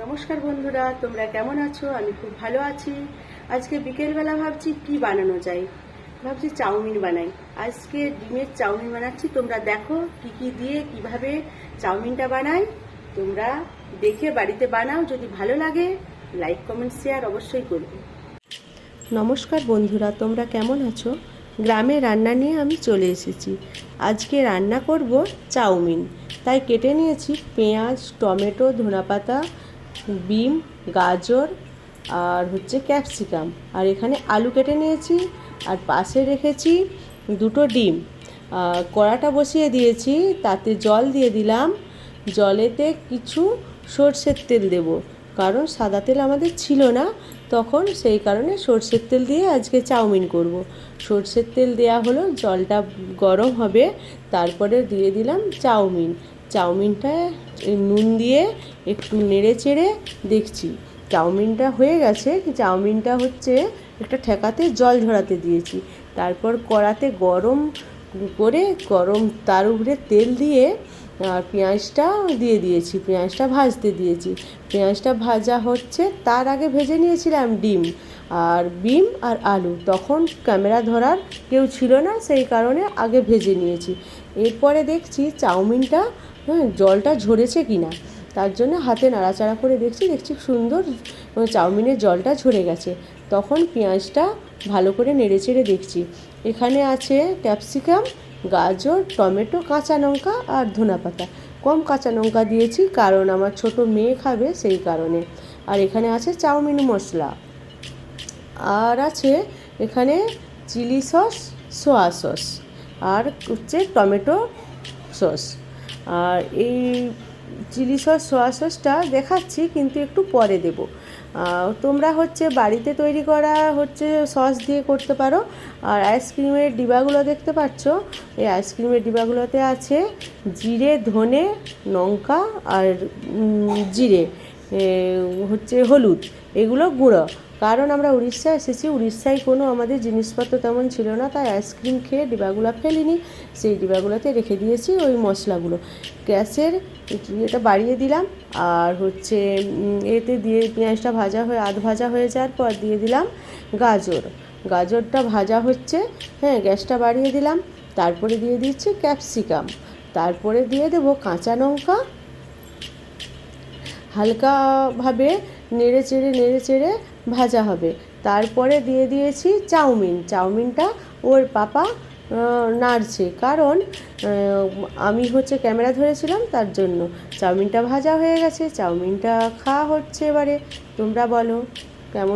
নমস্কার বন্ধুরা, তোমরা কেমন আছো? আমি খুব ভালো আছি। আজকে বিকেলবেলা ভাবছি কি বানানো যায়। ভাবছি চাউমিন বানাই। আজকে ডিমের চাউমিন বানাচ্ছি। তোমরা দেখো কি কি দিয়ে কিভাবে চাউমিনটা বানাই। তোমরা দেখে বাড়িতে বানাও। যদি ভালো লাগে লাইক কমেন্ট শেয়ার অবশ্যই করবে। নমস্কার বন্ধুরা, তোমরা কেমন আছো? গ্রামে রান্না নিয়ে আমি চলে এসেছি। আজকে রান্না করব চাউমিন। তাই কেটে নিয়েছি পেঁয়াজ, টমেটো, ধনেপাতা, বিম, গাজর আর ক্যাপসিকাম। আর এখানে আলু কেটে নিয়েছি। আর পাশে রেখেছি দুটো ডিম। কড়াটা বসিয়ে দিয়েছি, তাতে জল দিয়ে দিলাম। জলেতে কিছু সরষের তেল দেব, কারণ সাদা তেল আমাদের ছিল না তখন, সেই কারণে সরষের তেল দিয়ে আজকে চাউমিন করব। সরষের তেল দেয়া হলো, জলটা গরম হবে, তারপরে দিয়ে দিলাম চাউমিনটা নুন দিয়ে একটু নেড়ে চেড়ে দেখছি চাউমিনটা হয়ে গেছে। চাউমিনটা একটা ঠেকাতে জল ঝরাতে দিয়েছি। তারপর কড়াতে গরম তার উপরে তেল দিয়ে আর পেঁয়াজটা দিয়ে দিয়েছি, পেঁয়াজটা ভাজতে দিয়েছি। পেঁয়াজটা ভাজা হচ্ছে, তার আগে ভেজে নিয়েছিলাম বিম আর আলু। তখন ক্যামেরা ধরার কেউ ছিল না, সেই কারণে আগে ভেজে নিয়েছি। এরপরে দেখছি চাউমিনটা জলটা ঝরেছে কিনা, তার জন্য হাতে নাড়াচাড়া করে দেখছি সুন্দর চাউমিনের জলটা ঝরে গেছে। তখন পেঁয়াজটা ভালো করে নেড়েচেড়ে দেখছি। এখানে আছে ক্যাপসিকাম, গাজর, টমেটো, কাঁচা লঙ্কা আর ধনেপাতা। কম কাঁচা লঙ্কা দিয়েছি, কারণ আমার ছোট মেয়ে খাবে, সেই কারণে। আর এখানে আছে চাউমিন মশলা, আর আছে এখানে চিলি সস, সোয়া সস, আর টমেটো সস। আর এই চিলি সস, সোয়া সসটা দেখাচ্ছি, কিন্তু একটু পরে দেব। তোমরা বাড়িতে তৈরি করা সস দিয়ে করতে পারো। আর আইসক্রিমের ডিবাগুলো দেখতে পাচ্ছ, এই আইসক্রিমের ডিবাগুলোতে আছে জিরে, ধনে, লঙ্কা আর জিরে, হলুদ, এগুলো গুঁড়ো। কারণ আমরা উড়িষ্যায় এসেছি, উড়িষ্যায় কোনো আমাদের জিনিসপত্র তেমন ছিল না, তাই আইসক্রিম খেয়ে ডিবাগুলো ফেলিনি, সেই ডিবাগুলোতে রেখে দিয়েছি ওই মশলাগুলো। গ্যাসের এটা বাড়িয়ে দিলাম। আর এতে দিয়ে পেঁয়াজটা আধ ভাজা হয়ে যাওয়ার পর দিয়ে দিলাম গাজরটা ভাজা হচ্ছে। গ্যাসটা বাড়িয়ে দিলাম। তারপরে দিয়ে দিচ্ছি ক্যাপসিকাম। তারপরে দিয়ে দেবো কাঁচা লঙ্কা। হালকাভাবে নেড়ে চেড়ে ভাজা হবে। তারপরে দিয়ে দিয়েছি চাউমিনটা ওর পাপা নাড়ছে, কারণ আমি ক্যামেরা ধরেছিলাম, তার জন্য। চাউমিনটা ভাজা হয়ে গেছে, চাউমিনটা খাওয়া হচ্ছে। এবারে তোমরা বলো কেমন।